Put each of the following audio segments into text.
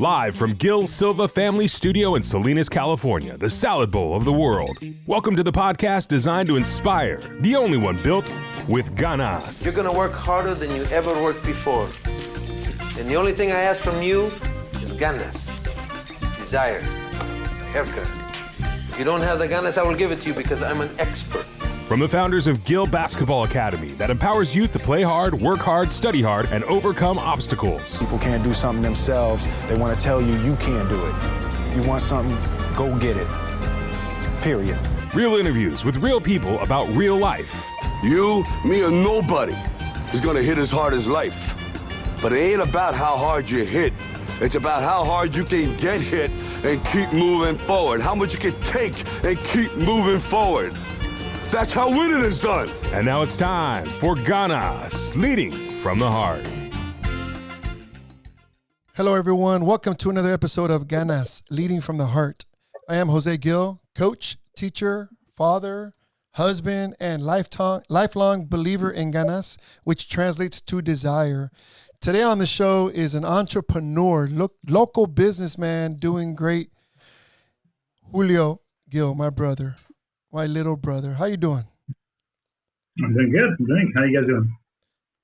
Live from Gil Silva Family Studio in Salinas, California, the salad bowl of the world. Welcome to the podcast designed to inspire, the only one built with ganas. You're gonna work harder than you ever worked before. And the only thing I ask from you is ganas, desire, a haircut. If you don't have the ganas, I will give it to you because I'm an expert. From the founders of Gil Basketball Academy that empowers youth to play hard, work hard, study hard, and overcome obstacles. People can't do something themselves. They want to tell you you can't do it. You want something, go get it. Period. Real interviews with real people about real life. You, me, or nobody is gonna hit as hard as life. But it ain't about how hard you hit. It's about how hard you can get hit and keep moving forward. How much you can take and keep moving forward. That's how winning is done. And now it's time for Ganas, leading from the heart. Hello, everyone. Welcome to another episode of Ganas, leading from the heart. I am Jose Gil, coach, teacher, father, husband, and lifelong believer in ganas, which translates to desire. Today on the show is an entrepreneur, local businessman doing great, Julio Gil, my brother. My little brother. How you doing? I'm doing good. How you guys doing?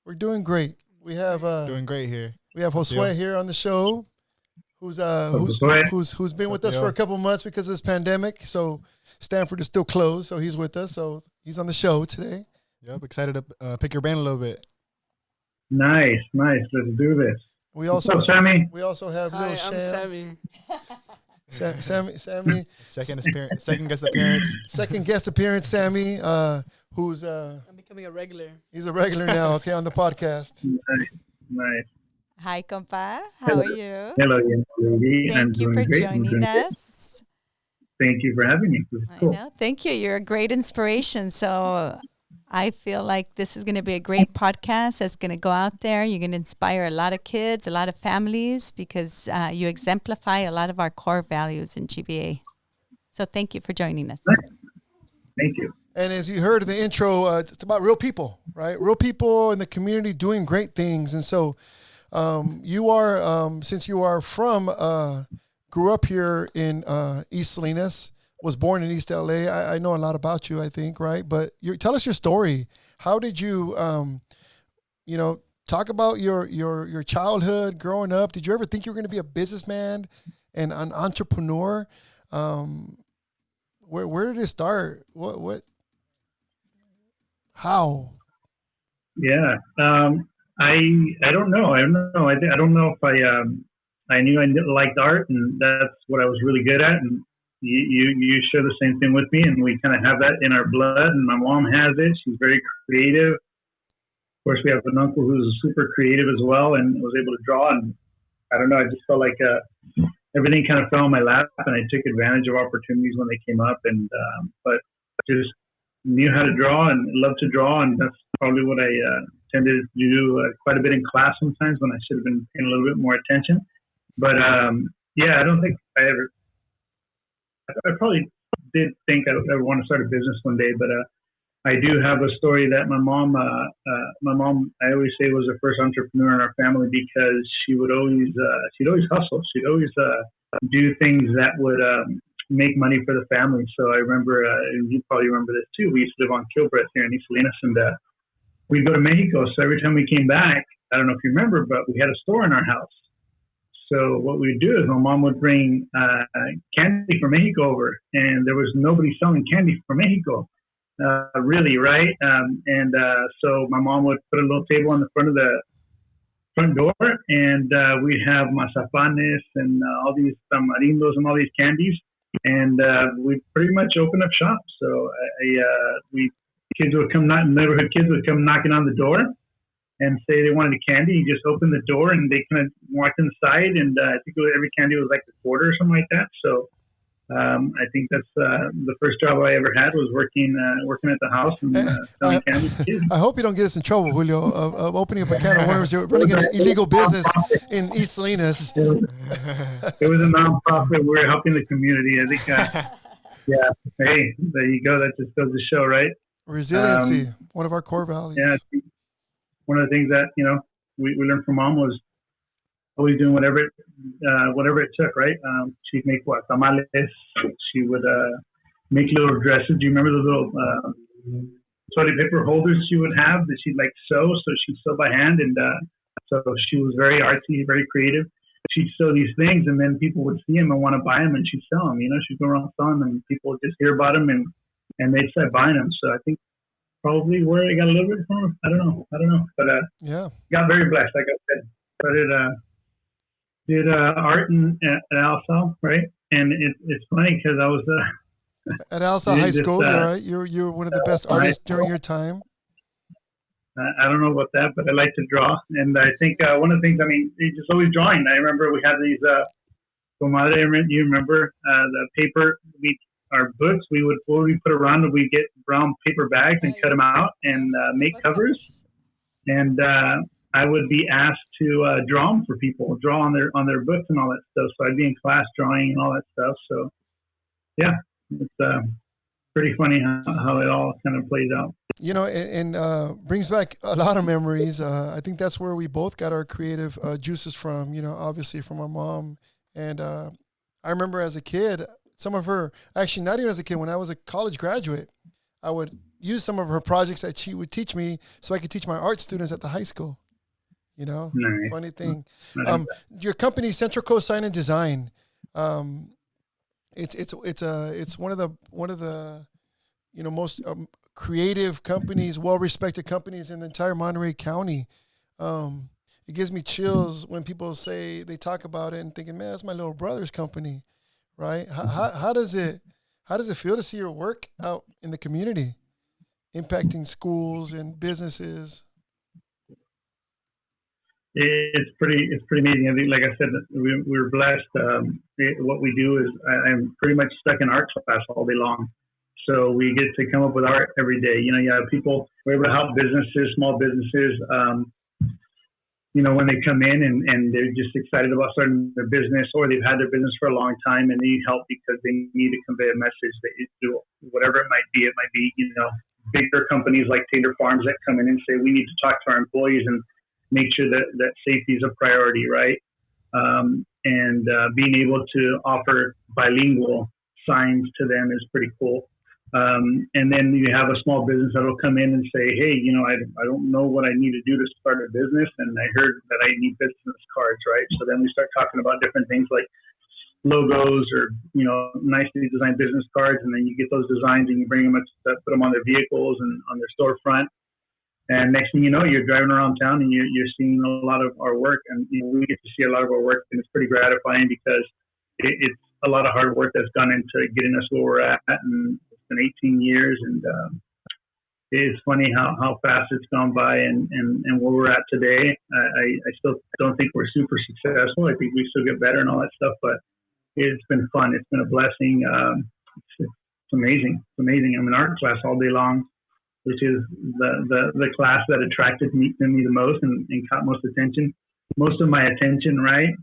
We're doing great. We have doing great here. We have Josue here on the show, who's been with us for a couple of months because of this pandemic. So Stanford is still closed, so he's with us. So he's on the show today. Yep, excited to pick your brain a little bit. Nice. Let's do this. What's up, Sammy? We also have Lil Sham. I'm Sammy. Sammy. Second guest appearance. Second guest appearance, Sammy, who's I'm becoming a regular. He's a regular now, okay, on the podcast. Nice. Hi, compa. How are you? Hello, Thank you for joining us. Thank you for having me. Cool. I know. Thank you. You're a great inspiration. So I feel like this is going to be a great podcast that's going to go out there. You're going to inspire a lot of kids, a lot of families, because you exemplify a lot of our core values in GBA. So thank you for joining us. Thank you. And as you heard in the intro, it's about real people, right? Real people in the community doing great things. And so you are, since you are grew up here in East Salinas, was born in East LA. I know a lot about you, I think, right? But tell us your story. How did you, talk about your childhood growing up? Did you ever think you were going to be a businessman and an entrepreneur? Where did it start? How? Yeah. I don't know. I don't know if I knew I liked art, and that's what I was really good at. And you share the same thing with me, and we kind of have that in our blood, and my mom has it. She's very creative. Of course, we have an uncle who's super creative as well and was able to draw, and I don't know, I just felt like everything kind of fell in my lap, and I took advantage of opportunities when they came up, and but just knew how to draw and loved to draw, and that's probably what I tended to do quite a bit in class sometimes when I should have been paying a little bit more attention. But I don't think I probably did think I would want to start a business one day, but I do have a story that my mom, I always say, was the first entrepreneur in our family because she'd always hustle. She'd always do things that would make money for the family. So I remember, you probably remember this too, we used to live on Kilbreth here in East Salinas, and we'd go to Mexico. So every time we came back, I don't know if you remember, but we had a store in our house. So what we would do is my mom would bring candy from Mexico over, and there was nobody selling candy from Mexico, really, right? So my mom would put a little table on the front of the front door, and we'd have mazapanes and all these tamarindos and all these candies, and we'd pretty much open up shop. So neighborhood kids would come knocking on the door and say they wanted a candy. You just open the door and they kind of walked inside, and I think every candy was like a quarter or something like that. So I think that's the first job I ever had was working at the house and selling candy to kids. I hope you don't get us in trouble, Julio, of opening up a can of worms. You're running an illegal business in East Salinas. It was a nonprofit. We were helping the community. I think, yeah. Hey, there you go. That just goes to show, right? Resiliency, one of our core values. Yeah. One of the things that, we learned from mom was always doing whatever it took, right? She'd make tamales. She would make little dresses. Do you remember the little toilet paper holders she would have that she'd like sew? So she'd sew by hand, and so she was very artsy, very creative. She'd sew these things, and then people would see them and want to buy them, and she'd sell them. She'd go around selling them, and people would just hear about them, and they'd start buying them. So I think probably where I got a little bit from, I don't know, but yeah, got very blessed. Like I said, started did art at Alsal, right? And it's funny because I was at Alsal High School. Right, you're one of the best artists during your time. I don't know about that, but I like to draw. And I think one of the things, it's just always drawing. I remember we had these, you remember the paper, our books, we would put around, and we'd get brown paper bags and cut them out and make covers. And I would be asked to draw them for people, draw on their books and all that stuff. So I'd be in class drawing and all that stuff. So yeah, it's pretty funny how it all kind of plays out. And brings back a lot of memories. I think that's where we both got our creative juices from, obviously from our mom. And I remember as a kid, some of her, actually not even as a kid, when I was a college graduate, I would use some of her projects that she would teach me so I could teach my art students at the high school. Nice. Funny thing. Your company, Central Coast Sign and Design, it's one of the most creative companies, well-respected companies in the entire Monterey County. It gives me chills when people say, they talk about it and thinking, man, that's my little brother's company, right? How does it feel to see your work out in the community, impacting schools and businesses? It's pretty amazing. I think, like I said, we're blessed. What we do is I'm pretty much stuck in art class all day long. So we get to come up with art every day. You have people, we're able to help businesses, small businesses, when they come in and they're just excited about starting their business, or they've had their business for a long time and they need help because they need to convey a message that you do, whatever it might be. It might be, bigger companies like Taylor Farms that come in and say, we need to talk to our employees and make sure that safety is a priority, right? And being able to offer bilingual signs to them is pretty cool. And then you have a small business that will come in and say, hey, I don't know what I need to do to start a business, and I heard that I need business cards, right? So then we start talking about different things like logos or, nicely designed business cards, and then you get those designs and you bring them up to put them on their vehicles and on their storefront. And next thing you know, you're driving around town and you're seeing a lot of our work, and we get to see a lot of our work, and it's pretty gratifying because it's a lot of hard work that's gone into getting us where we're at, and it's been 18 years, and it's funny how fast it's gone by, and where we're at today. I still don't think we're super successful. I think we still get better and all that stuff, but it's been fun. It's been a blessing. It's amazing. It's amazing. I'm in art class all day long, which is the class that attracted me the most and caught most attention, most of my attention, right?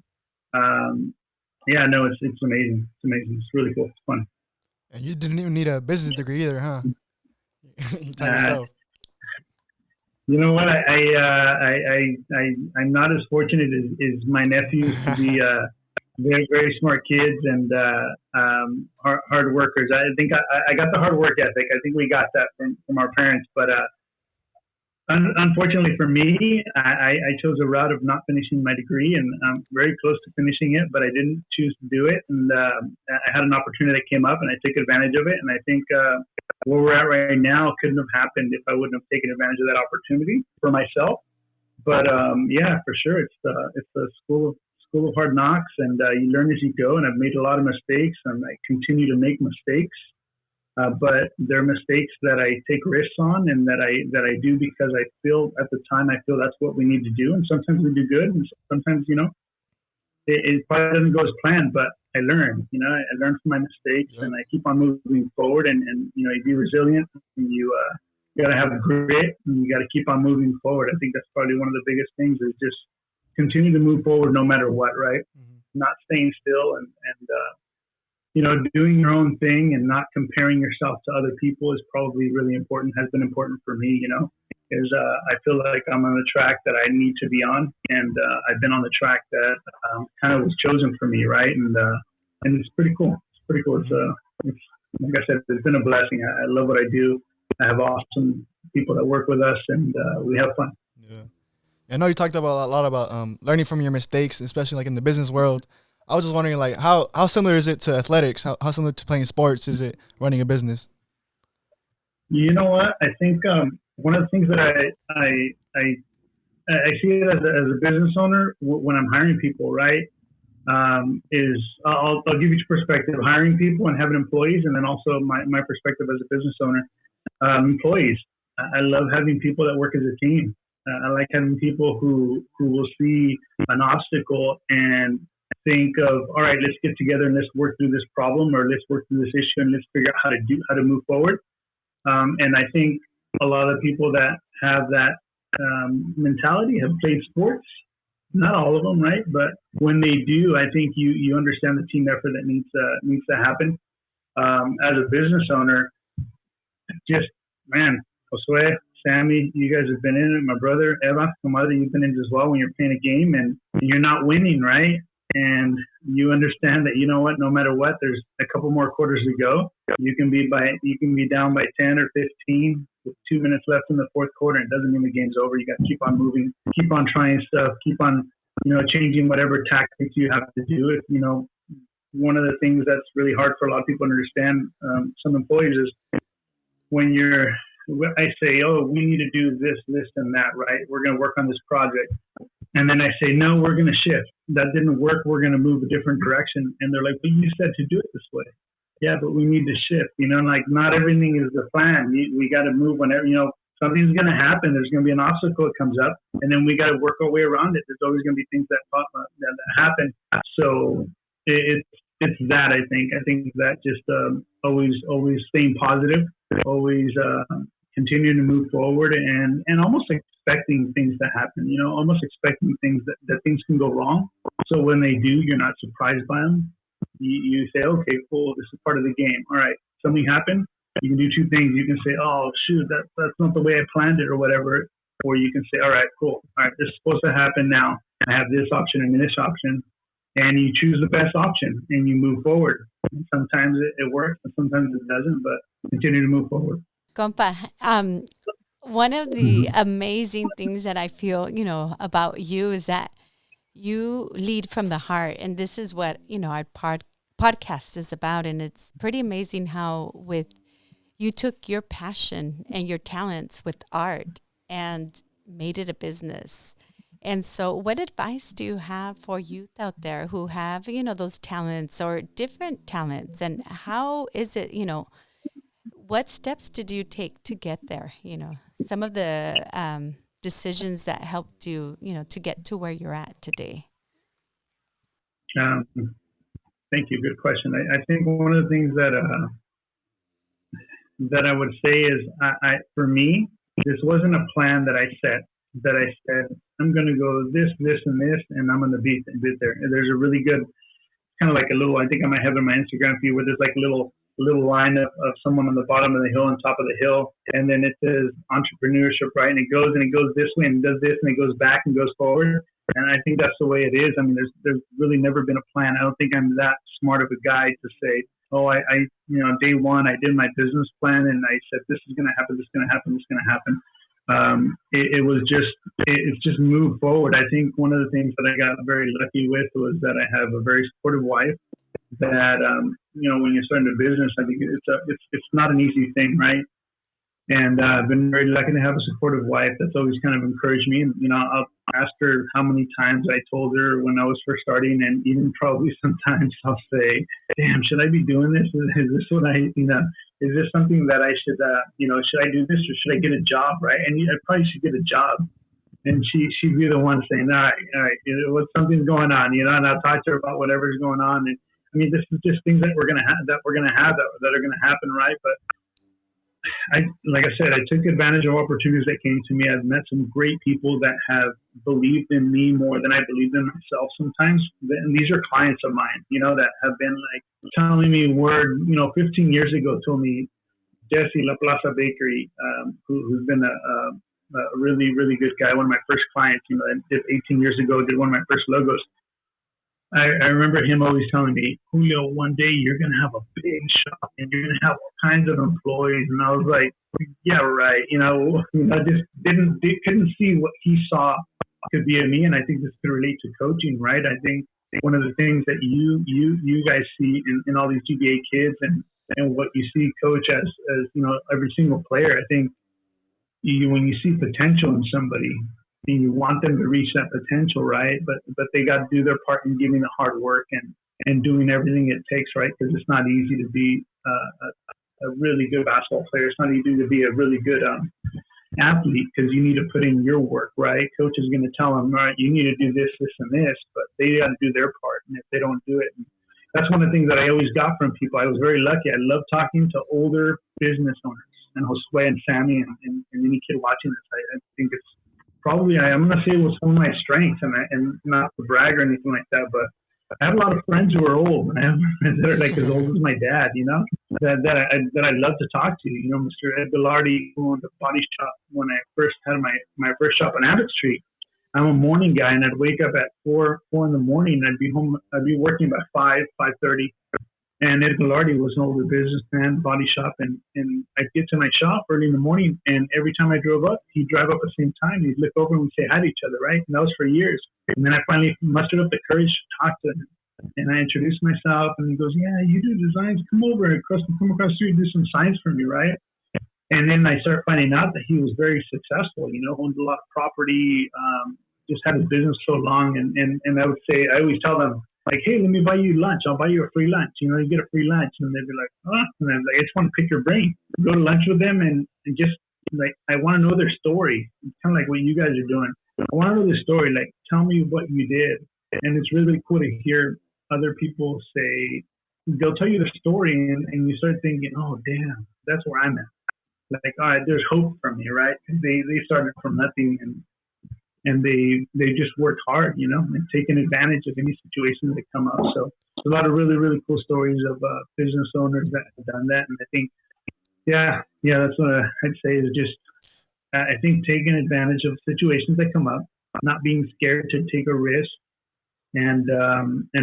It's amazing. It's amazing. It's really cool. It's fun. And you didn't even need a business degree either, huh? You taught yourself. You know what? I'm not as fortunate as my nephews to be very, very smart kids and hard workers. I think I got the hard work ethic. I think we got that from our parents. But unfortunately for me, I chose a route of not finishing my degree, and I'm very close to finishing it, but I didn't choose to do it. And I had an opportunity that came up, and I took advantage of it. And I think where we're at right now couldn't have happened if I wouldn't have taken advantage of that opportunity for myself. But for sure, it's a school of hard knocks, and you learn as you go. And I've made a lot of mistakes, and I continue to make mistakes. But they're mistakes that I take risks on, and that I do because I feel at the time that's what we need to do. And sometimes we do good, and sometimes it probably doesn't go as planned. But I learn, I learn from my mistakes, and I keep on moving forward. And you be resilient, and you got to have grit, and you got to keep on moving forward. I think that's probably one of the biggest things is just continue to move forward no matter what, right? Mm-hmm. Not staying still and doing your own thing and not comparing yourself to other people is probably really important, has been important for me. is I feel like I'm on the track that I need to be on, and I've been on the track that kind of was chosen for me, right? And it's pretty cool. It's pretty cool. It's like I said, it's been a blessing. I love what I do. I have awesome people that work with us, and we have fun. Yeah. I know you talked about a lot about learning from your mistakes, especially like in the business world. I was just wondering, like, how similar is it to athletics? How similar to playing sports is it running a business? You know what? I think one of the things that I see it as a business owner when I'm hiring people, right? Is I'll give you perspective, hiring people and having employees, and then also my perspective as a business owner. Employees, I love having people that work as a team. I like having people who will see an obstacle and think of, all right, let's get together and let's work through this problem, or let's work through this issue and let's figure out how to move forward. And I think a lot of people that have that mentality have played sports. Not all of them, right? But when they do, I think you understand the team effort that needs to happen. As a business owner, just, man, Josue, Sammy, you guys have been in it. My brother, Eva, Comadre, you've been in it as well when you're playing a game and you're not winning, right? And you understand that, you know what, no matter what, there's a couple more quarters to go. You can be down by 10 or 15 with 2 minutes left in the fourth quarter. It doesn't mean the game's over. You got to keep on moving, keep on trying stuff, keep on, changing whatever tactics you have to do. One of the things that's really hard for a lot of people to understand, some employees, is when I say, oh, we need to do this, and that, right? We're going to work on this project. And then I say, no, we're going to shift. That didn't work. We're going to move a different direction. And they're like, but you said to do it this way. Yeah, but we need to shift. Not everything is the plan. We got to move whenever, something's going to happen. There's going to be an obstacle that comes up, and then we got to work our way around it. There's always going to be things that happen. So it's that, I think. I think that just always staying positive, always continuing to move forward, and almost expecting things to happen, almost expecting things that things can go wrong. So when they do, you're not surprised by them. You say, okay, cool, this is part of the game. All right, something happened. You can do two things. You can say, oh, shoot, that's not the way I planned it or whatever. Or you can say, all right, cool. All right, this is supposed to happen now. I have this option and this option. And you choose the best option and you move forward. And sometimes it works and sometimes it doesn't, but continue to move forward. Compa, one of the amazing things that I feel, about you is that you lead from the heart. And this is what, our podcast is about. And it's pretty amazing how you took your passion and your talents with art and made it a business. And so what advice do you have for youth out there who have, those talents or different talents? And how is it, what steps did you take to get there? Some of the decisions that helped you, to get to where you're at today. Thank you. Good question. I think one of the things that I would say is, for me, this wasn't a plan that I set. That I said, I'm going to go this, and this, and I'm going to beat there. And there's a really good, kind of like a little, I think I might have it in my Instagram feed, where there's like a little line of someone on the bottom of the hill and top of the hill. And then it says entrepreneurship, right? And it goes this way and does this, and it goes back and goes forward. And I think that's the way it is. I mean, there's really never been a plan. I don't think I'm that smart of a guy to say, oh, I day one, I did my business plan and I said, this is going to happen, this is going to happen, this is going to happen. It's just moved forward. I think one of the things that I got very lucky with was that I have a very supportive wife that, when you're starting a business, I think it's not an easy thing, right? And I've been very lucky to have a supportive wife that's always kind of encouraged me. And, I'll ask her how many times I told her when I was first starting, and even probably sometimes I'll say, damn, should I be doing this? Is this what is this something that I should, should I do this or should I get a job, right? And I probably should get a job. And she'd be the one saying, all right, something's going on, and I'll talk to her about whatever's going on. And I mean, this is just things that we're going to have, that are going to happen, right? But like I said, I took advantage of opportunities that came to me. I've met some great people that have believed in me more than I believed in myself sometimes. And these are clients of mine, that have been like telling me 15 years ago told me, Jesse La Plaza Bakery, who's been a really, really good guy. One of my first clients, you know, I did 18 years ago, did one of my first logos. I remember him always telling me, Julio, one day you're going to have a big shop and you're going to have all kinds of employees. And I was like, yeah, right. You know, I just couldn't see what he saw could be in me. And I think this could relate to coaching, right? I think one of the things that you guys see in all these GBA kids and what you see coach as you know, every single player, I think when you see potential in somebody, and you want them to reach that potential, right? But they got to do their part in giving the hard work and doing everything it takes, right? Because it's not easy to be a really good basketball player. It's not easy to be a really good athlete because you need to put in your work, right? Coach is going to tell them, all right, you need to do this, this, and this, but they got to do their part. And if they don't do it, that's one of the things that I always got from people. I was very lucky. I love talking to older business owners, and Josue and Sammy and any kid watching this. I think it's probably, I'm going to say it was some of my strengths, and not to brag or anything like that, but I have a lot of friends who are old, and I have friends that are like as old as my dad, you know, that I love to talk to. You know, Mr. Ed Bilardi, who owned a body shop when I first had my first shop on Abbott Street. I'm a morning guy, and I'd wake up at 4 in the morning, and I'd be working by 5:30. And Ed Bilardi was an older businessman, body shop, and I'd get to my shop early in the morning, and every time I drove up, he'd drive up at the same time. He'd look over and we'd say hi to each other, right? And that was for years. And then I finally mustered up the courage to talk to him. And I introduced myself, and he goes, yeah, you do designs. Come over and come across the street and do some signs for me, right? And then I started finding out that he was very successful, you know, owned a lot of property, just had his business so long. And I would say, I always tell them, like, hey, let me buy you lunch. I'll buy you a free lunch. You know, you get a free lunch. And they'd be like, oh. And I'm like, I just want to pick your brain. Go to lunch with them and just, like, I want to know their story. It's kind of like what you guys are doing. I want to know their story. Like, tell me what you did. And it's really cool to hear other people say, they'll tell you the story, and you start thinking, oh, damn, that's where I'm at. Like, all right, there's hope for me, right? They started from nothing, and they just worked hard, you know, and taken advantage of any situations that come up. So a lot of really, really cool stories of business owners that have done that. And I think, yeah, that's what I'd say is just, I think taking advantage of situations that come up, not being scared to take a risk, and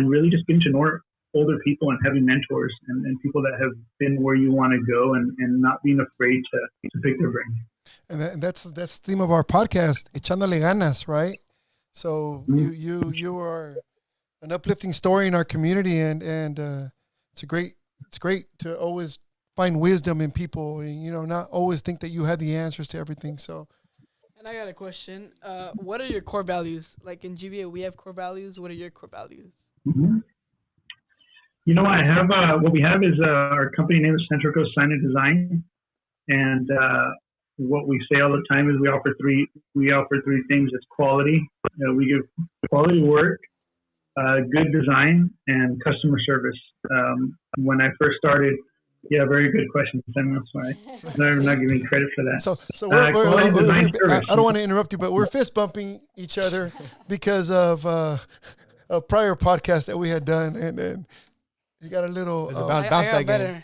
really just getting to know older people and having mentors and people that have been where you want to go, and not being afraid to pick their brain. And that's the theme of our podcast, echándole ganas, right? So you are an uplifting story in our community, and it's great to always find wisdom in people, and, you know, not always think that you have the answers to everything. So, and I got a question. What are your core values? Like in GBA, we have core values. What are your core values? Mm-hmm. You know, I have what we have is our company name is Central Coast Sign and Design, and what we say all the time is we offer three things. It's quality. We give quality work, good design, and customer service. When I first started, yeah, very good question, Samuel. Sorry, I'm not giving credit for that. So I don't want to interrupt you, but we're fist bumping each other because of a prior podcast that we had done, and you got a little. It's a bounce back game.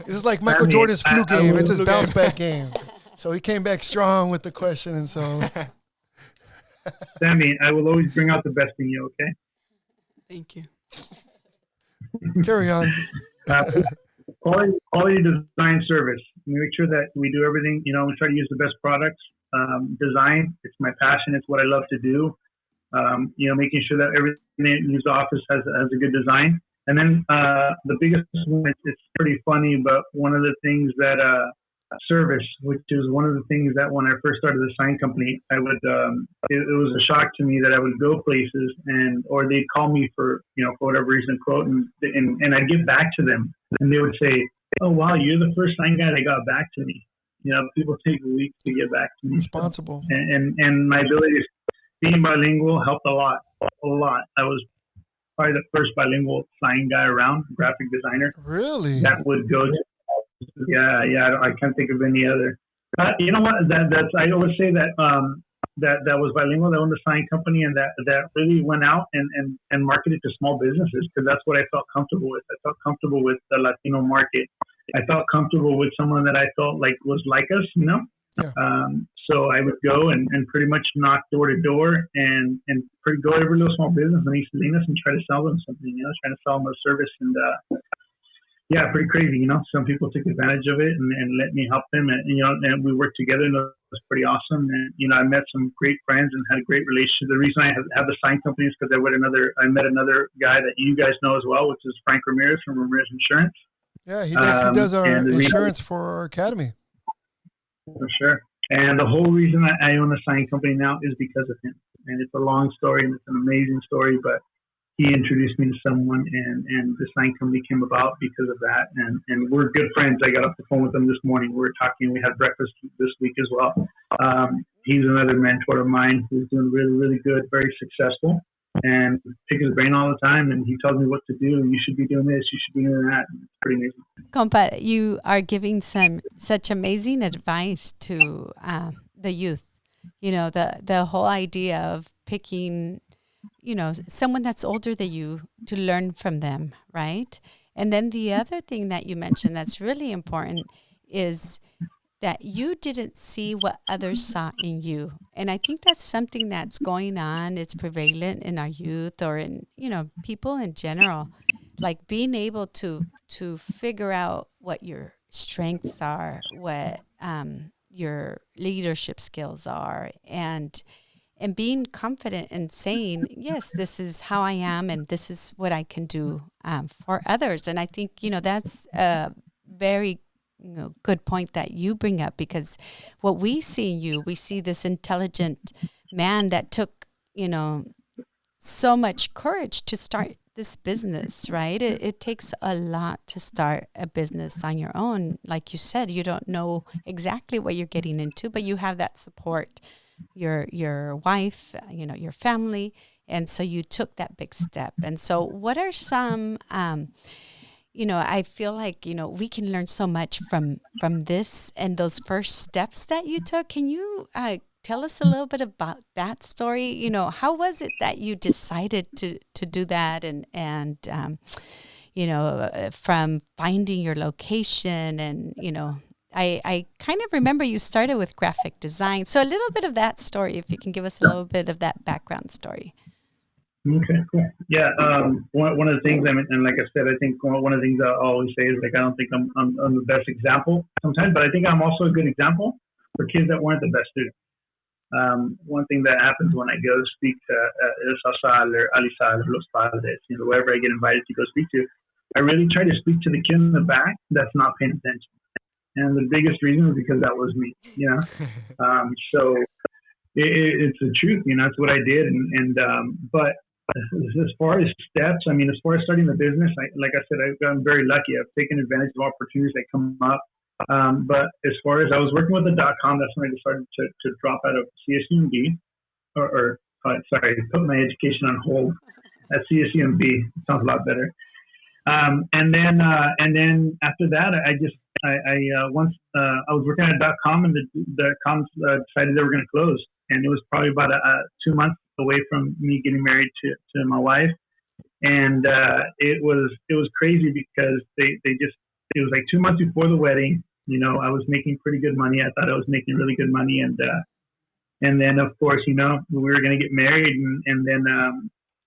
This is like Michael Jordan's flu game. It's his bounce back game. So he came back strong with the question, and so. Sammy, I will always bring out the best in you. Okay. Thank you. Carry on. Quality design service. We make sure that we do everything. You know, we try to use the best products. Design. It's my passion. It's what I love to do. You know, making sure that everything in his office has a good design. And then the biggest one, it's pretty funny, but one of the things that service, which is one of the things that when I first started the sign company, I would it was a shock to me that I would go places or they'd call me for whatever reason, quote, and I'd get back to them, and they would say, "Oh wow, you're the first sign guy that got back to me." You know, people take weeks to get back to me. Responsible. And my ability to being bilingual helped a lot. I was probably the first bilingual sign guy around, graphic designer. Really? That would go to, yeah. I can't think of any other. You know what? That's I always say that that was bilingual. That owned a sign company, and that really went out and marketed to small businesses, because that's what I felt comfortable with. I felt comfortable with the Latino market. I felt comfortable with someone that I felt like was like us, you know. Yeah. So I would go and pretty much knock door to door and go to every little small business in East Salinas and try to sell them something, trying to sell them a service. And yeah, pretty crazy, Some people took advantage of it and let me help them, and we worked together, and it was pretty awesome. And I met some great friends and had a great relationship. The reason I have the sign company is because I met another guy that you guys know as well, which is Frank Ramirez from Ramirez Insurance. Yeah, he does our insurance for our academy. For sure. And the whole reason I own a sign company now is because of him. And it's a long story, and it's an amazing story, but he introduced me to someone, and the sign company came about because of that. And we're good friends. I got off the phone with him this morning. We were talking. We had breakfast this week as well. He's another mentor of mine who's doing really, really good, very successful, and pick his brain all the time. And he tells me what to do. You should be doing this. You should be doing that. It's pretty amazing. Compa, you are giving such amazing advice to the youth. The whole idea of picking, someone that's older than you to learn from them, right? And then the other thing that you mentioned that's really important is that you didn't see what others saw in you. And I think that's something that's going on. It's prevalent in our youth or in, people in general, like being able to figure out what your strengths are, what your leadership skills are, and being confident in saying, yes, this is how I am and this is what I can do for others. And I think, that's a very good point that you bring up, because what we see in you, we see this intelligent man that took, so much courage to start this business, right? It takes a lot to start a business on your own. Like you said, you don't know exactly what you're getting into, but you have that support, your wife, your family. And so you took that big step. And so what are some, I feel like, we can learn so much from this and those first steps that you took. Can you tell us a little bit about that story? How was it that you decided to do that? And from finding your location and, I kind of remember you started with graphic design. So a little bit of that story, if you can give us a little bit of that background story. Okay, cool. Yeah, one of the things, and like I said, I think one of the things I always say is, like, I don't think I'm the best example sometimes, but I think I'm also a good example for kids that weren't the best students. One thing that happens when I go speak to El Sasal or Alisal or Los Padres, wherever I get invited to go speak to, I really try to speak to the kid in the back that's not paying attention. And the biggest reason is because that was me, So it's the truth, it's what I did. But as far as steps, as far as starting the business, like I said, I've gotten very lucky. I've taken advantage of opportunities that come up. But as far as I was working with the .com, that's when I decided to drop out of CSUMB, put my education on hold at CSUMB. Sounds a lot better. And then after that, once I was working at .com, and the .com decided they were going to close, and it was probably about 2 months away from me getting married to my wife, and it was crazy because it was like 2 months before the wedding. I was making pretty good money. I thought I was making really good money, and then of course, we were going to get married, and then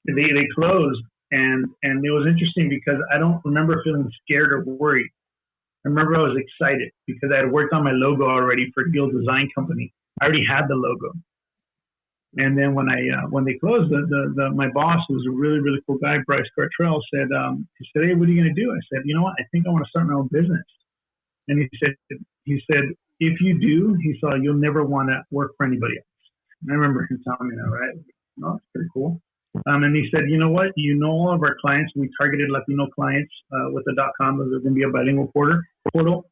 they closed. And it was interesting because I don't remember feeling scared or worried. I remember I was excited because I had worked on my logo already for Gil Design Company. I already had the logo. And then when they closed, my boss, who was a really, really cool guy, Bryce Gartrell, said, "Hey, what are you going to do?" I said, "You know what? I think I want to start my own business." And he said, "If you do," he said, "you'll never want to work for anybody else." And I remember him telling me that, right? Oh, that's pretty cool. And he said, "You know what? All of our clients, we targeted Latino clients with the .com. There's going to be a bilingual portal."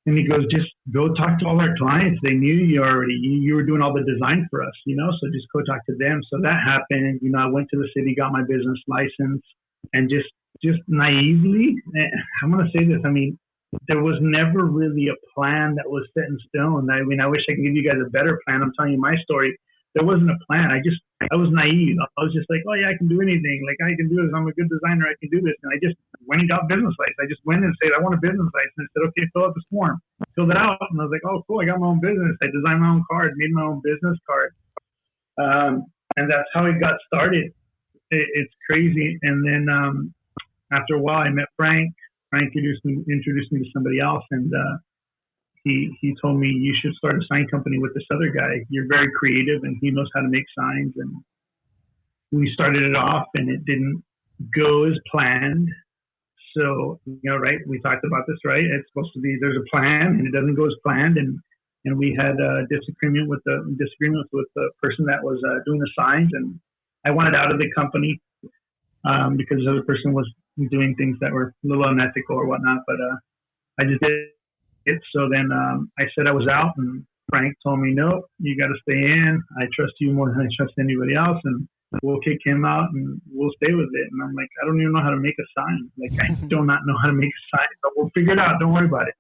And he goes, "Just go talk to all our clients. They knew you already. You were doing all the design for us, so just go talk to them." So that happened. I went to the city, got my business license, and just naively, I'm going to say this. There was never really a plan that was set in stone. I wish I could give you guys a better plan. I'm telling you my story. there wasn't a plan. I was naive. I was just like, oh yeah, I can do anything. Like I can do this. I'm a good designer. I can do this. And I just went and got business license. I just went and said, I want a business license. I said, okay, fill out this form. Filled it out. And I was like, oh, cool. I got my own business. I designed my own card, made my own business card. And that's how it got started. It's crazy. And then after a while, I met Frank. Frank introduced me to somebody else. And he told me, you should start a sign company with this other guy. You're very creative and he knows how to make signs. And we started it off and it didn't go as planned. So, right, we talked about this, right? It's supposed to be, there's a plan and it doesn't go as planned. And we had a disagreement with the person that was doing the signs. And I wanted out of the company because the other person was doing things that were a little unethical or whatnot. But I just did it. So then I said I was out, and Frank told me, no, you got to stay in. I trust you more than I trust anybody else, and we'll kick him out and we'll stay with it. And I'm like, I don't even know how to make a sign. Like, I do not know how to make a sign, but we'll figure it out. Don't worry about it.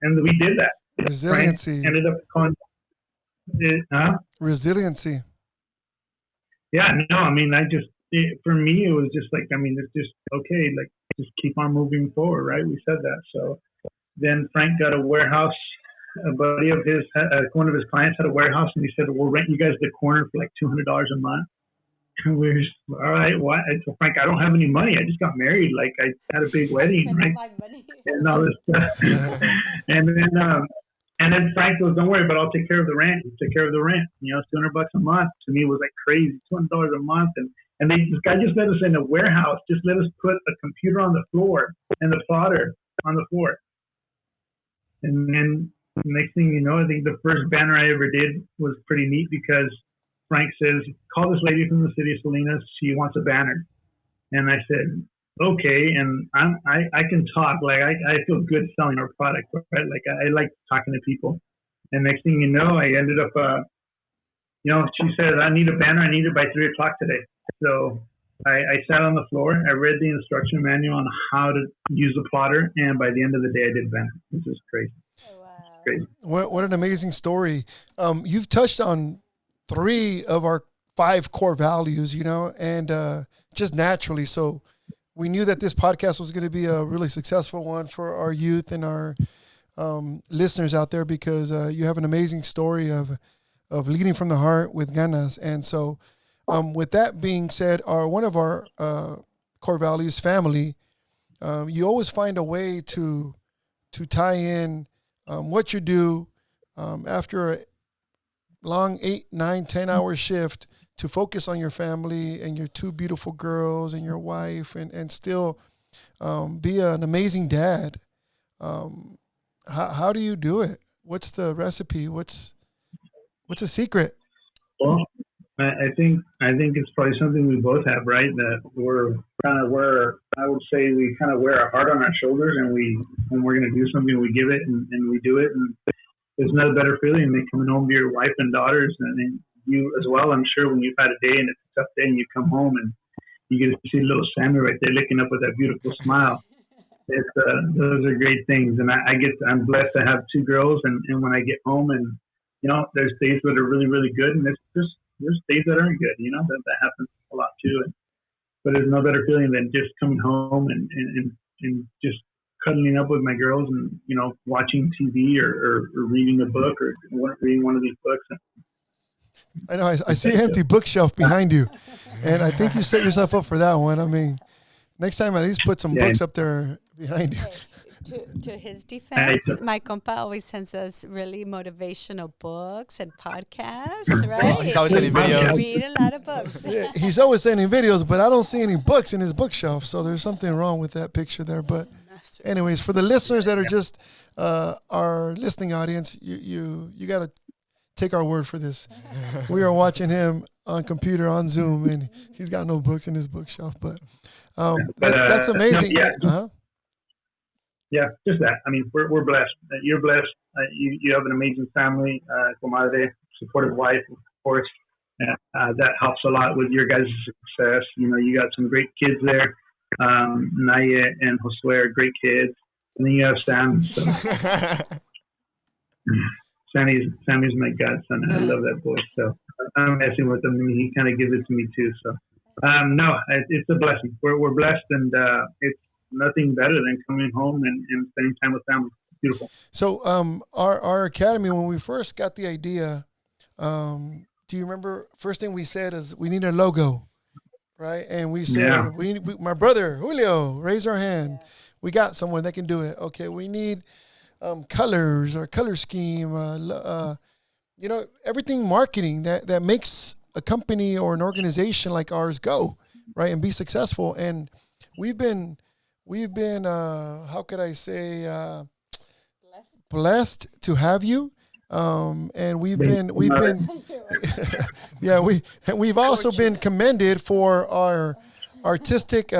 And we did that. Resiliency. Frank ended up calling resiliency. Yeah, no, I mean, for me, it was just like, I mean, it's just, okay, like, just keep on moving forward, right? We said that. So then Frank got a warehouse. A buddy of his, one of his clients had a warehouse, and he said, we'll rent you guys the corner for like $200 a month. And we were just, all right, what? I told Frank, I don't have any money. I just got married. Like, I had a big wedding, right? And all this stuff. And then Frank goes, don't worry, but I'll take care of the rent. He took care of the rent. $200 a month to me was like crazy, $200 a month. And this guy just let us in a warehouse, just let us put a computer on the floor and the plotter on the floor. And then the next thing you know, I think the first banner I ever did was pretty neat because Frank says, call this lady from the city of Salinas. She wants a banner. And I said, okay. And I can talk. Like, I feel good selling our product, right? Like, I like talking to people. And next thing you know, I ended up, she said, I need a banner. I need it by 3:00 today. So I sat on the floor. I read the instruction manual on how to use the plotter. And by the end of the day, I did a banner, which is crazy. Oh, wow. Crazy. What an amazing story. You've touched on 3 of our 5 core values, and just naturally. So we knew that this podcast was going to be a really successful one for our youth and our listeners out there because you have an amazing story of leading from the heart with ganas. And so with that being said, one of our core values, family, you always find a way to tie in what you do after a long 8, 9, 10-hour shift to focus on your family and your 2 beautiful girls and your wife and still be an amazing dad. How do you do it? What's the recipe? What's the secret? Well, I think it's probably something we both have, right? That we're kind of I would say we kind of wear our heart on our shoulders, and when we're going to do something, we give it and we do it. And there's no better feeling than coming home to your wife and daughters, and then you as well. I'm sure when you've had a day and it's a tough day, and you come home and you get to see little Sammy right there looking up with that beautiful smile. Those are great things, and I'm blessed to have 2 girls, and when I get home, and there's days that are really, really good, and there's days that aren't good. That happens a lot too. But there's no better feeling than just coming home and just cuddling up with my girls and watching TV or reading a book or reading one of these books. I know. I see an empty bookshelf behind you, and I think you set yourself up for that one. I mean, next time at least put some books up there behind you. To his defense, my compa always sends us really motivational books and podcasts, right? He's always sending videos. Read a lot of books. Yeah, he's always sending videos, but I don't see any books in his bookshelf, so there's something wrong with that picture there. But anyways, for the listeners that are just our listening audience, you got to take our word for this. We are watching him on computer on Zoom, and he's got no books in his bookshelf. But that's amazing. Yeah, just that. I mean, we're blessed. You're blessed. You have an amazing family, comadre, supportive wife, of course. That helps a lot with your guys' success. You got some great kids there. Naya and Josue are great kids. And then you have Sam. So. Sammy's my godson. I love that boy. So I'm messing with him, and he kind of gives it to me too. So, no, it's a blessing. We're blessed, and it's nothing better than coming home and spending time with family. Beautiful. So, our academy, when we first got the idea, do you remember? First thing we said is we need a logo, right? And we said my brother Julio raised our hand. We got someone that can do it. Okay, we need colors or color scheme. Everything marketing that makes a company or an organization like ours go right and be successful. And we've been how could I say blessed to have you. And we've been we've also been commended for our artistic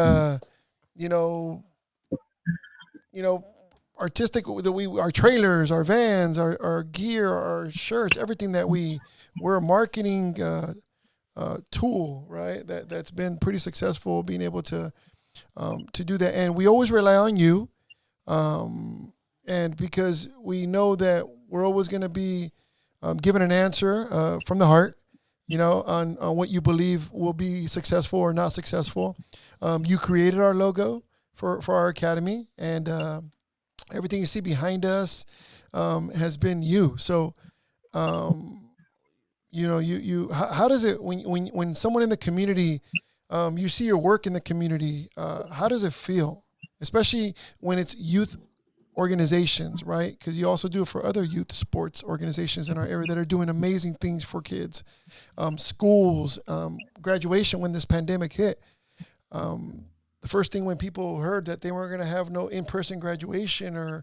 artistic our trailers, our vans, our gear, our shirts, everything that we're a marketing tool, right? That's been pretty successful, being able to do that. And we always rely on you. And because we know that we're always going to be given an answer from the heart, on what you believe will be successful or not successful. You created our logo for our academy, and everything you see behind us has been you. So, how does it when someone in the community, you see your work in the community, how does it feel, especially when it's youth organizations, right? Because you also do it for other youth sports organizations in our area that are doing amazing things for kids, schools, graduation. When this pandemic hit, the first thing when people heard that they weren't going to have no in-person graduation, or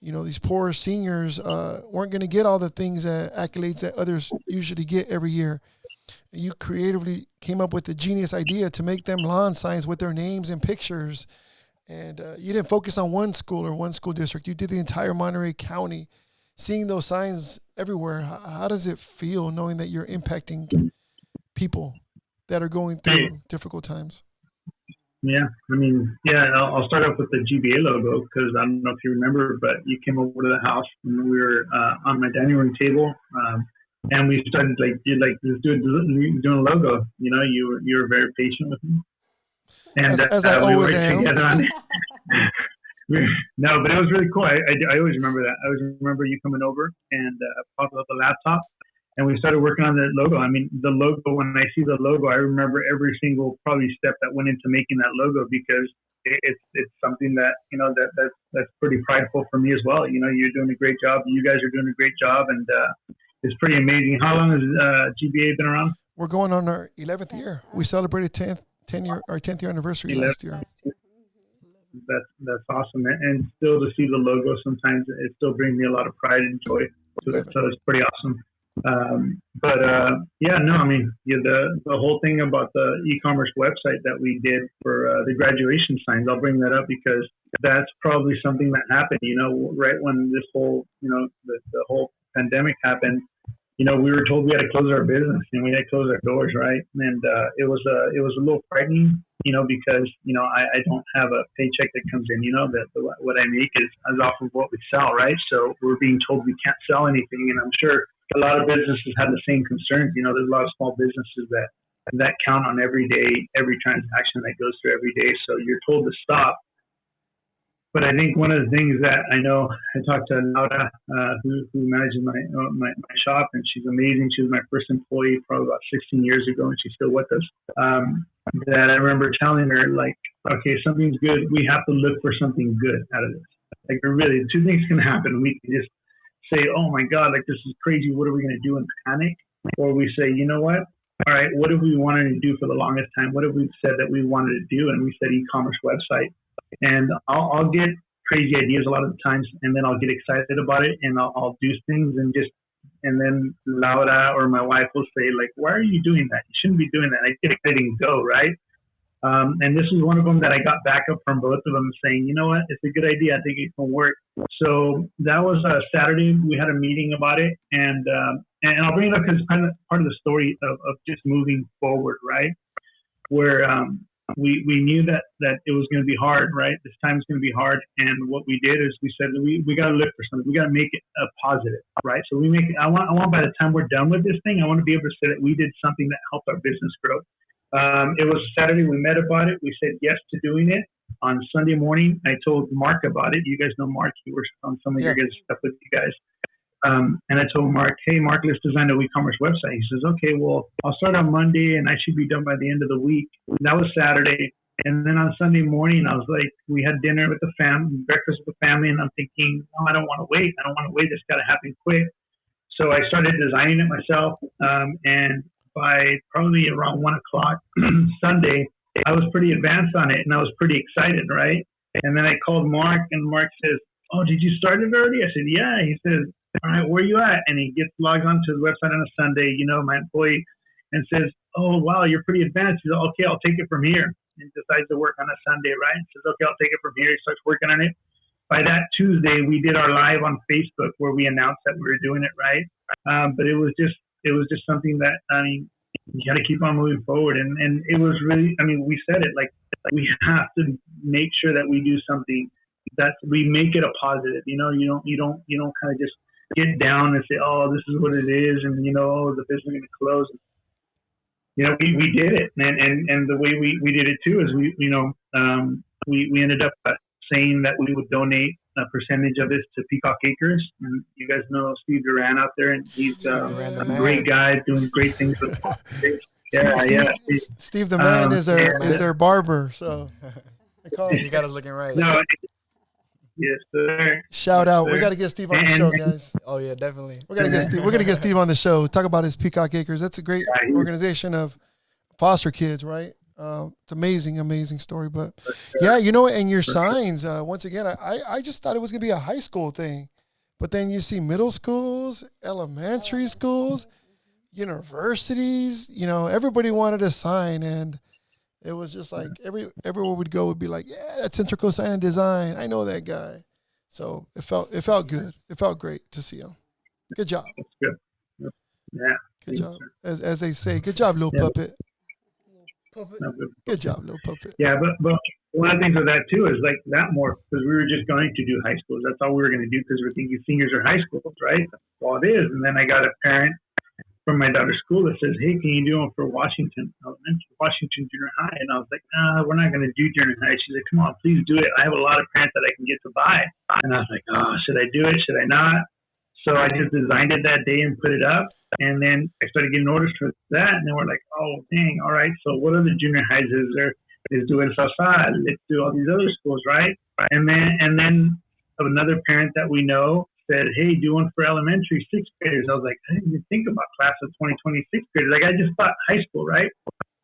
these poor seniors weren't going to get all the things, accolades that others usually get every year, you creatively came up with the genius idea to make them lawn signs with their names and pictures. And you didn't focus on one school or one school district. You did the entire Monterey County. Seeing those signs everywhere, how does it feel knowing that you're impacting people that are going through difficult times? Yeah, I'll start off with the GBA logo, because I don't know if you remember, but you came over to the house and we were on my dining room table, and we started doing a logo. You were very patient with me. And as I always am. No, but it was really cool. I always remember that. I always remember you coming over and popping up the laptop, and we started working on the logo. The logo, when I see the logo, I remember every single probably step that went into making that logo, because it's something that, that's pretty prideful for me as well. You're doing a great job. You guys are doing a great job, and it's pretty amazing. How long has GBA been around? We're going on our 11th year. We celebrated our 10th year anniversary last year. That's awesome, and still to see the logo, sometimes it still brings me a lot of pride and joy. So it's pretty awesome. The whole thing about the e-commerce website that we did for the graduation signs, I'll bring that up because that's probably something that happened. Right when this whole the whole pandemic happened. We were told we had to close our business and we had to close our doors, right? And it was a little frightening, because I don't have a paycheck that comes in. That what I make is off of what we sell, right? So we're being told we can't sell anything, and I'm sure a lot of businesses have the same concerns. There's a lot of small businesses that count on every day, every transaction that goes through every day. So you're told to stop. But I think one of the things that I know, I talked to Laura, who manages my shop, and she's amazing. She was my first employee probably about 16 years ago, and she's still with us. That I remember telling her, okay, something's good. We have to look for something good out of this. Really, two things can happen. We can just say, oh my God, this is crazy. What are we going to do, and panic? Or we say, you know what? All right, what have we wanted to do for the longest time? What have we said that we wanted to do? And we said e-commerce website. And I'll get crazy ideas a lot of the times, and then I'll get excited about it, and I'll do things, and then Laura or my wife will say, why are you doing that? You shouldn't be doing that. I get excited and go, right? And this was one of them that I got backup from both of them saying, you know what, it's a good idea. I think it can work. So that was Saturday. We had a meeting about it, and I'll bring it up because it's kind of part of the story of just moving forward, right? Where we knew that it was going to be hard, right? This time is going to be hard. And what we did is we said, we got to look for something. We got to make it a positive, right? So I want by the time we're done with this thing, I want to be able to say that we did something that helped our business grow. It was Saturday. We met about it. We said yes to doing it. On Sunday morning, I told Mark about it. You guys know Mark. He works on some of your guys' stuff with you guys. And I told Mark, hey, Mark, let's design a e-commerce website. He says, okay, well, I'll start on Monday and I should be done by the end of the week. And that was Saturday. And then on Sunday morning, I was like, we had dinner with the family, breakfast with the family. And I'm thinking, oh, I don't want to wait. It's got to happen quick. So I started designing it myself. And by probably around 1 o'clock Sunday, I was pretty advanced on it and I was pretty excited, right? And then I called Mark and Mark says, oh, did you start it already? I said, yeah. He says, all right, where are you at? And he logs onto his website on a Sunday, my employee, and says, oh, wow, you're pretty advanced. He says, okay, I'll take it from here. And decides to work on a Sunday, right? He says, okay, I'll take it from here. He starts working on it. By that Tuesday, we did our live on Facebook where we announced that we were doing it, right? But it was just something that, you got to keep on moving forward. And it was really, we said it, like we have to make sure that we do something that we make it a positive. You don't kind of just get down and say, oh, this is what it is. And, the business is going to close. We did it. And the way we did it too is we ended up saying that we would donate a percentage of this to Peacock Acres. And you guys know Steve Duran out there, and he's a great guy doing great things with Steve the man is their barber. So you got us looking right. No, yes, sir. Shout out. We got to get Steve on the show, guys. Oh, yeah, definitely. We're going to get Steve on the show. Talk about his Peacock Acres. That's a great organization of foster kids, right? It's amazing story. But yeah, and your signs, once again, I just thought it was going to be a high school thing. But then you see middle schools, elementary schools, universities, everybody wanted a sign. And it was just like everywhere we'd go would be like, yeah, that's Centrico Sign and Design. I know that guy. So it felt good. It felt great to see him. Good job. That's good. Yeah. Good job. As they say, good job, little puppet. Good job, little puppet. Yeah, but one of the things with that too is like that more because we were just going to do high schools. That's all we were going to do because we're thinking seniors are high schools, right? That's all it is. And then I got a parent from my daughter's school that says, hey, can you do them for Washington Junior High? And I was like, we're not going to do junior high. She's like, come on, please do it. I have a lot of parents that I can get to buy. And I was like, oh, should I do it? Should I not? So I just designed it that day and put it up. And then I started getting orders for that. And then we're like, oh, dang, all right. So what other junior highs is there? Let's do El Salsa. Let's do all these other schools, right? And then another parent that we know said, hey, do one for elementary sixth graders. I was like, I didn't even think about class of 2020 sixth graders. Like I just thought high school, right?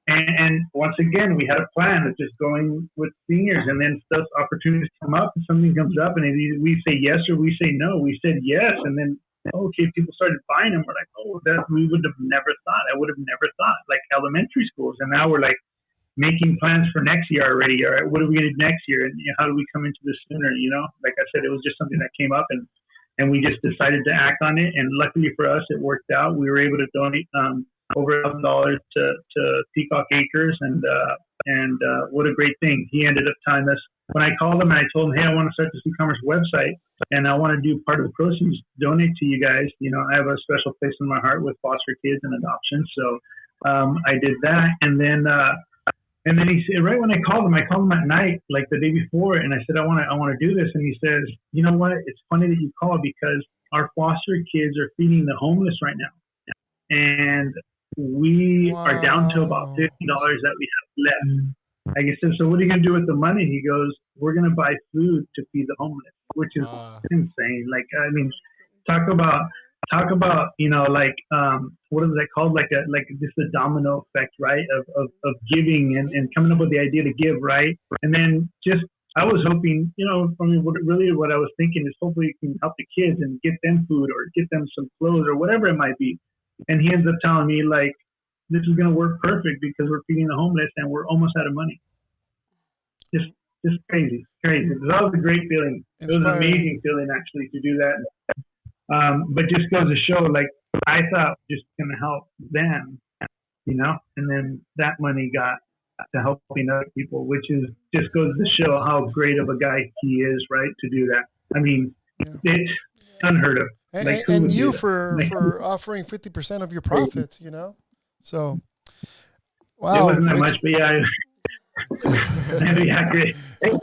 And once again, we had a plan of just going with seniors, and then stuff opportunities come up and something comes up and we say yes or we say no. We said yes, and then okay, people started buying them. We're like, oh, that we would have never thought. I would have never thought, like elementary schools. And now we're like making plans for next year already. All right, what are we going to do next year? And how do we come into this sooner? Like I said, it was just something that came up, and we just decided to act on it. And luckily for us, it worked out. We were able to donate over $1,000 to Peacock Acres, and what a great thing. He ended up telling us, when I called him and I told him, hey, I want to start this e-commerce website and I want to do part of the proceeds, donate to you guys. I have a special place in my heart with foster kids and adoption. So I did that. And then he said, right when I called him at night, like the day before, and I said, I want to do this. And he says, you know what? It's funny that you called because our foster kids are feeding the homeless right now. And we are down to about $50 that we have left. I said, so what are you going to do with the money? He goes, we're going to buy food to feed the homeless, which is insane. Like, talk about, what is that called? Like just a domino effect, right? Of giving and coming up with the idea to give, right? And then I was hoping, what I was thinking is hopefully you can help the kids and get them food or get them some clothes or whatever it might be. And he ends up telling me, like, this is going to work perfect because we're feeding the homeless and we're almost out of money. Just crazy. That was a great feeling. It was an amazing feeling, actually, to do that. But just goes to show, like, I thought just going to help them, and then that money got to helping other people, which is just goes to show how great of a guy he is, right? To do that. I mean, it's unheard of. And you for offering 50% of your profits, you know? So, wow. It wasn't that much, but yeah. Yeah, great. It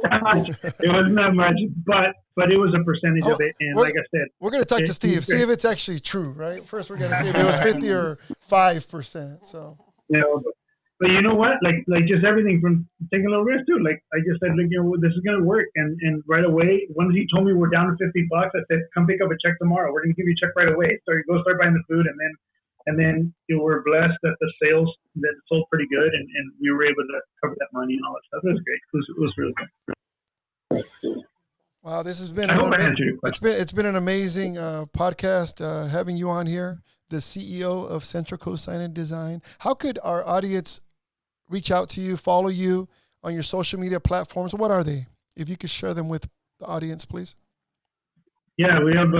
wasn't that much, but it was a percentage of it. And like I said, we're going to talk to Steve, see if it's actually true, right? First, we're going to see if it was 50 or 5%. So, you know, but you know what? Like just everything from taking a little risk too. Like I just said, like, you know, this is going to work. And right away, once he told me we're down to $50, I said, come pick up a check tomorrow. We're going to give you a check right away. So go start buying the food. And then you know, we're blessed that the sales that sold pretty good, and we were able to cover that money and all that stuff. It was great. It was really good. Wow, this has been it's been an amazing podcast having you on here, the CEO of Central Coast Sign and Design. How could our audience reach out to you, follow you on your social media platforms? What are they? If you could share them with the audience, please. Yeah, we have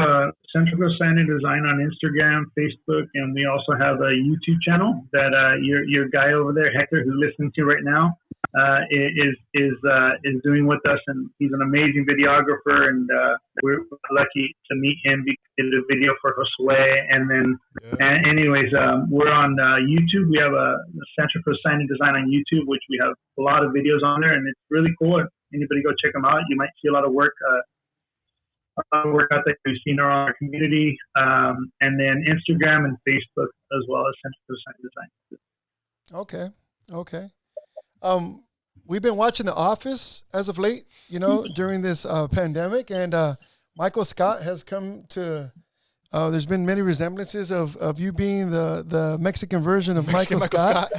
Central Coast Sign and Design on Instagram, Facebook, and we also have a YouTube channel that your guy over there, Hector, who's listening to right now, is doing with us, and he's an amazing videographer, and we're lucky to meet him. He did a video for Josue, and then, anyways, we're on YouTube. We have a Central Coast Sign and Design on YouTube, which we have a lot of videos on there, and it's really cool. Anybody go check them out. You might see a lot of work ethic we've seen around our community, and then Instagram and Facebook as well as Central Coast Sign Design. Okay. We've been watching The Office as of late, you know, during this pandemic, and Michael Scott has come to. There's been many resemblances of you being the Mexican version of Michael Scott.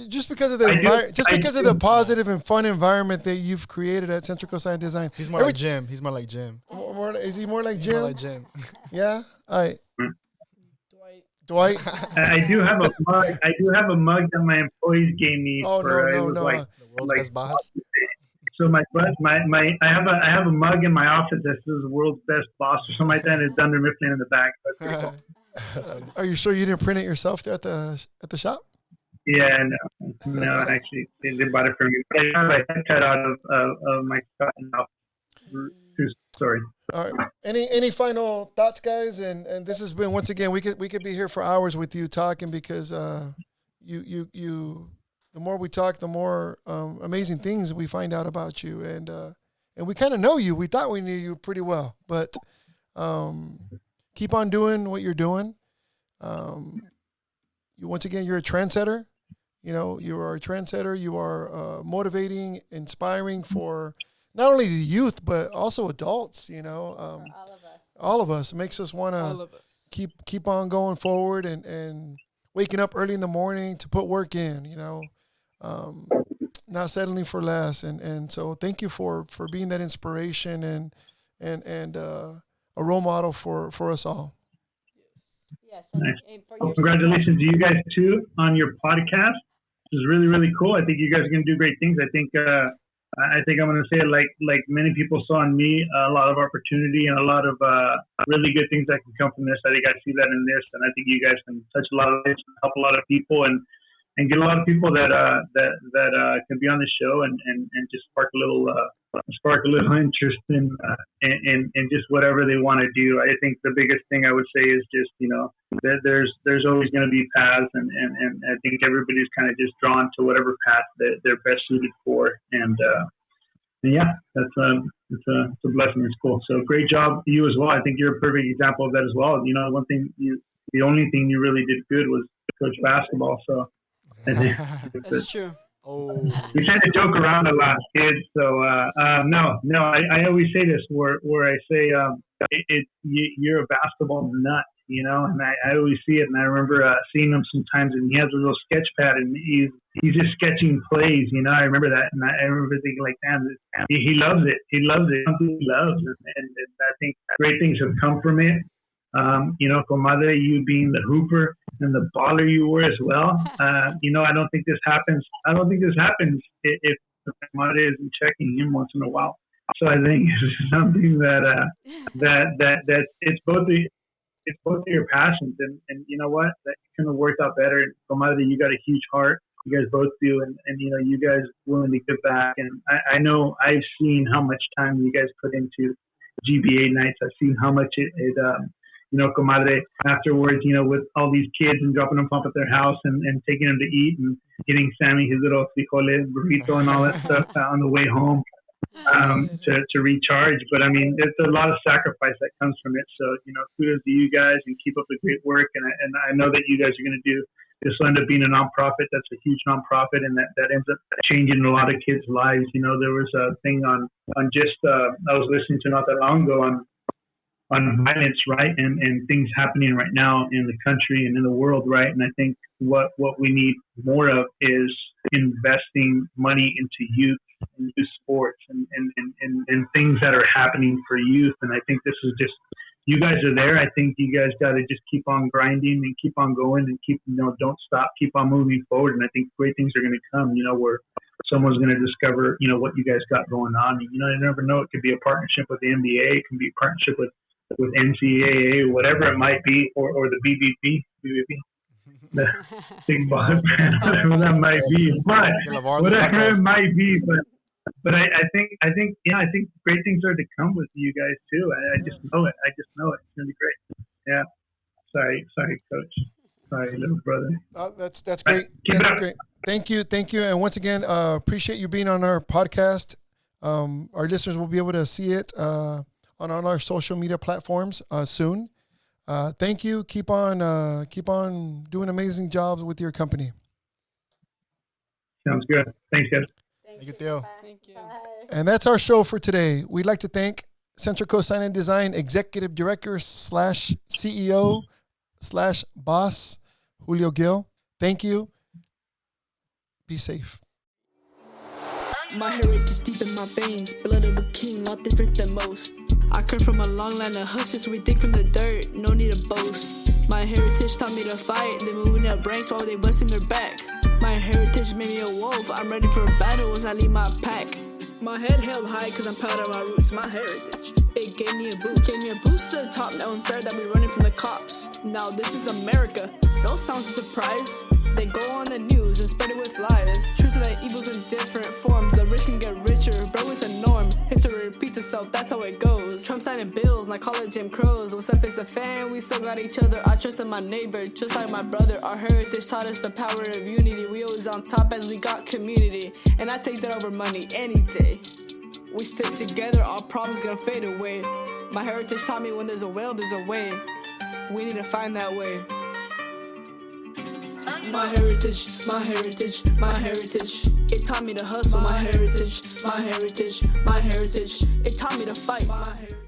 Just because of the positive and fun environment that you've created at Central Coast Sign Design. He's more like Jim. Is he more like Jim? More like Jim. Yeah. All right. Dwight. I do have a mug that my employees gave me. Oh, no. The world's best boss. So I have a mug in my office that says the world's best boss or something like that. And it's Dunder Mifflin in the back. That's pretty cool. Are you sure you didn't print it yourself there at the shop? Yeah, no, actually, they bought it for me. But I have a head cut out of my Scott and true story. All right. Any final thoughts, guys? And this has been, once again, we could be here for hours with you talking, because you the more we talk, the more amazing things we find out about you, and we kind of know you. We thought we knew you pretty well, but keep on doing what you're doing. Once again, you're a trendsetter. You know, you are a trendsetter. You are motivating, inspiring for not only the youth, but also adults, you know. All of us. It makes us want to keep on going forward and waking up early in the morning to put work in, you know, not settling for less. And so thank you for being that inspiration and a role model for us all. Yes. Nice. Congratulations to you guys too on your podcast. This is really, really cool. I think you guys are going to do great things. I think I'm going to say it like many people saw in me, a lot of opportunity and a lot of really good things that can come from this. I think I see that in this, and I think you guys can touch a lot of this, help a lot of people, and get a lot of people that can be on the show and just spark a little interest in just whatever they want to do. I think the biggest thing I would say is just, you know, there's always going to be paths, and I think everybody's kind of just drawn to whatever path that they're best suited for, and yeah, it's a blessing. It's cool. So great job you as well. I think you're a perfect example of that as well. You know, the only thing you really did good was coach basketball. So that's true. Oh, we kind of joke around a lot, kids. So no. I always say this where I say you're a basketball nut, you know, and I always see it. And I remember seeing him sometimes, and he has a little sketch pad, and he's just sketching plays, you know. I remember that, and I remember thinking like, damn, he loves it. He loves it. Something he loves, and I think great things have come from it. You know, Comadre, you being the hooper and the baller you were as well. You know, I don't think this happens if Comadre isn't checking him once in a while. So I think it's something that it's both it's both of your passions, and you know what, that couldn't have worked out better. Comadre, you got a huge heart. You guys both do, and you know, you guys willing to give back. And I know I've seen how much time you guys put into GBA nights. I've seen how much it you know, Comadre, afterwards, you know, with all these kids and dropping them off at their house and taking them to eat and getting Sammy his little frijole burrito and all that stuff on the way home to recharge. But I mean, there's a lot of sacrifice that comes from it. So, you know, kudos to you guys and keep up the great work. And I know that you guys are going to do, this will end up being a nonprofit. That's a huge nonprofit, and that ends up changing a lot of kids' lives. You know, there was a thing on just, I was listening to not that long ago on violence, right, and things happening right now in the country and in the world, right? And I think what we need more of is investing money into youth and youth sports and things that are happening for youth. And I think this is just, you guys are there. I think you guys got to just keep on grinding and keep on going and keep, you know, don't stop, keep on moving forward. And I think great things are going to come, you know, where someone's going to discover, you know, what you guys got going on. And, you know, you never know. It could be a partnership with the NBA. It can be a partnership with NCAA, whatever it might be, or the BBB, the big boss brand, whatever that might be. But whatever it might be, but I think great things are to come with you guys too. I just know it. It's gonna be great. Yeah. Sorry, Coach. Sorry, little brother. That's great. That's great. Thank you. And once again, appreciate you being on our podcast. Our listeners will be able to see it on our social media platforms soon. Thank you. Keep on doing amazing jobs with your company. Sounds good. Thanks, guys. Thank you, Theo. Thank you. And that's our show for today. We'd like to thank Central Coast Sign and Design Executive Director / CEO / boss, Julio Gil. Thank you. Be safe. My heritage is deep in my veins, blood of a king, not different than most. I come from a long line of hustlers, we dig from the dirt, no need to boast. My heritage taught me to fight, they moving their brains while they busting their back. My heritage made me a wolf, I'm ready for battle as I lead my pack. My head held high cause I'm proud of my roots, my heritage. It gave me a boost to the top, now unfair that we running from the cops. Now this is America, don't sound so surprised. They go on the news and spread it with lies. Truth that evil's in different forms. The rich can get richer, bro, it's a norm. History repeats itself, that's how it goes. Trump signing bills, not call it Jim Crows. What's up, it's the fan, we still got each other. I trust in my neighbor, just like my brother. Our heritage taught us the power of unity. We always on top as we got community. And I take that over money any day. We stick together, our problems gonna fade away. My heritage taught me when there's a will, there's a way. We need to find that way. My heritage, it taught me to hustle. My heritage, it taught me to fight. My heritage.